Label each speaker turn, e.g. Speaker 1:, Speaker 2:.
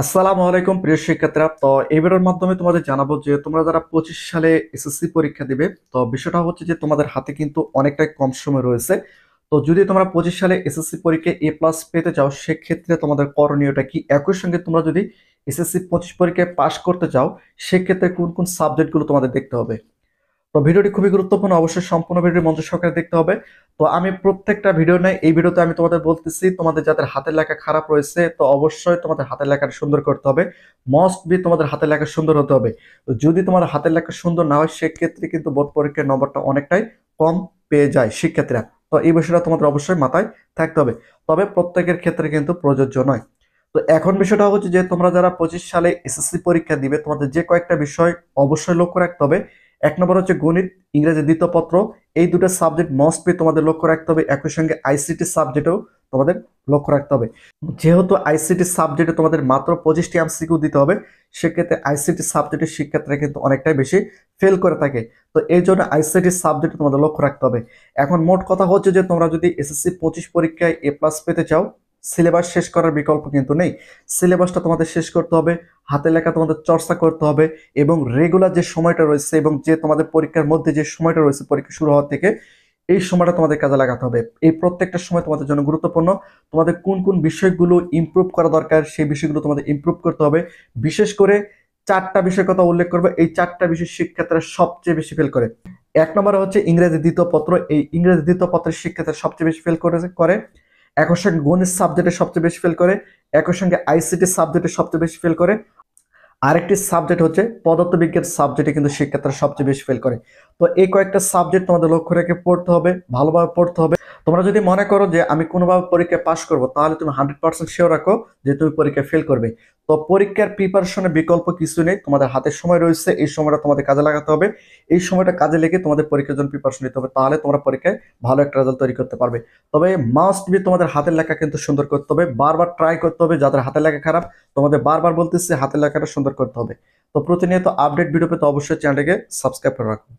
Speaker 1: আসসালামু আলাইকুম প্রিয় শিক্ষার্থীরা। তো এই ভিডিওর মাধ্যমে তোমাদের জানাবো যে তোমরা যারা 25 সালে এসএসসি পরীক্ষা দিবে, তো বিষয়টা হচ্ছে যে তোমাদের হাতে কিন্তু অনেকটাই কম সময় রয়েছে। তো যদি তোমরা 25 সালে এসএসসি পরীক্ষায় A+ পেতে চাও, সেক্ষেত্রে তোমাদের করণীয়টা কি? একই সঙ্গে তোমরা যদি এসএসসি 25 পরীক্ষায় পাশ করতে চাও, সেক্ষেত্রে কোন কোন সাবজেক্টগুলো তোমাদের দেখতে হবে? তো ভিডিওটি খুবই গুরুত্বপূর্ণ, অবশ্যই সম্পূর্ণ ভিডিও মনোযোগ সহকারে দেখতে হবে। তো আমি প্রত্যেকটা ভিডিও নাই, এই ভিডিওতে আমি তোমাদের বলতেছি, তোমাদের যাদের হাতের লেখা খারাপ রয়েছে, তো অবশ্যই তোমাদের হাতের লেখাটা সুন্দর করতে হবে। মাস্ট বি তোমাদের হাতের লেখা সুন্দর হতে হবে। তো যদি তোমার হাতের লেখা সুন্দর না হয়, সেক্ষেত্রে কিন্তু বোর্ড পরীক্ষার নম্বরটা অনেকটাই কম পেয়ে যায় শিক্ষার্থীরা। তো এই বিষয়টা তোমাদের অবশ্যই মাথায় থাকতে হবে। তবে প্রত্যেকের ক্ষেত্রে কিন্তু প্রযোজ্য নয়। তো এখন বিষয়টা হচ্ছে যে তোমরা যারা 25 সালে এসএসসি পরীক্ষা দিবে, তোমাদের যে কয়েকটা বিষয় অবশ্যই লক্ষ্য রাখতে হবে। এক নম্বর হচ্ছে গণিত, ইংরেজি দ্বিতীয় পত্র। এই দুটো সাবজেক্ট মাস্ট বি তোমাদের লক্ষ্য রাখতে হবে। একই সঙ্গে আইসিটি সাবজেক্টেও তোমাদের লক্ষ্য রাখতে হবে। যেহেতু আইসিটি সাবজেক্টে তোমাদের মাত্র 25টি এমসিকিউ দিতে হবে, সেক্ষেত্রে আইসিটি সাবজেক্টের শিক্ষার্থীরা কিন্তু অনেকটাই বেশি ফেল করে থাকে। তো এই জন্য আইসিটি সাবজেক্টে তোমাদের লক্ষ্য রাখতে হবে। এখন মোট কথা হচ্ছে যে তোমরা যদি এসএসসি 25 পরীক্ষায় A+ পেতে চাও, সিলেবাস শেষ করার বিকল্প কিন্তু নেই। সিলেবাসটা তোমাদের শেষ করতে হবে, হাতে লেখা তোমাদের চর্চা করতে হবে, এবং রেগুলার যে সময়টা রয়েছে এবং যে তোমাদের পরীক্ষার মধ্যে যে সময়টা রয়েছে পরীক্ষা শুরু হওয়ার থেকে, এই সময়টা তোমাদের কাজে লাগাতে হবে। এই প্রত্যেকটা সময় তোমাদের জন্য গুরুত্বপূর্ণ। তোমাদের কোন কোন বিষয়গুলো ইমপ্রুভ করা দরকার, সেই বিষয়গুলো তোমাদের ইমপ্রুভ করতে হবে। বিশেষ করে চারটা বিষয়ের কথা উল্লেখ করবে, এই চারটা বিষয় শিক্ষার্থীরা সবচেয়ে বেশি ফেল করে। এক নম্বরে হচ্ছে ইংরেজি দ্বিতীয় পত্র। এই ইংরেজি দ্বিতীয় পত্রের শিক্ষার্থীরা সবচেয়ে বেশি ফেল করে। একই সঙ্গে গণিত সাবজেক্টে সবচেয়ে বেশি ফেল করে। একই সঙ্গে আইসিটি সাবজেক্টে সবচেয়ে বেশি ফেল করে। আরেকটি সাবজেক্ট হচ্ছে পদার্থবিজ্ঞান সাবজেক্টে কিন্তু শিক্ষার্থীরা সবচেয়ে বেশি ফেল করে। তো এই কয়েকটা সাবজেক্ট তোমাদের লক্ষ্য রেখে পড়তে হবে, ভালোভাবে পড়তে হবে। তোমরা যদি মনে করো যে আমি কোনোভাবে পরীক্ষায় পাশ করবো, তাহলে তুমি 100% শিওর রাখো যে তুমি পরীক্ষায় ফেল করবে। তো পরীক্ষার প্রিপারেশনের বিকল্প কিছু নেই, তোমাদের হাতে সময় রয়েছে, এই সময়টা তোমাদের কাজে লাগাতে হবে। এই সময়টা কাজে লেগে তোমাদের পরীক্ষার জন্য প্রিপারেশন নিতে হবে, তাহলে তোমরা পরীক্ষায় ভালো একটা রেজাল্ট তৈরি করতে পারবে। তবে মাস্ট বি তোমাদের হাতের লেখা কিন্তু সুন্দর করতে হবে, বারবার ট্রাই করতে হবে। যাদের হাতের লেখা খারাপ, তোমাদের বারবার বলতেছি হাতের লেখাটা সুন্দর করতে হবে। তো প্রতিনিয়ত আপডেট ভিডিও পেতে অবশ্যই চ্যানেলটিকে সাবস্ক্রাইব করে রাখুন।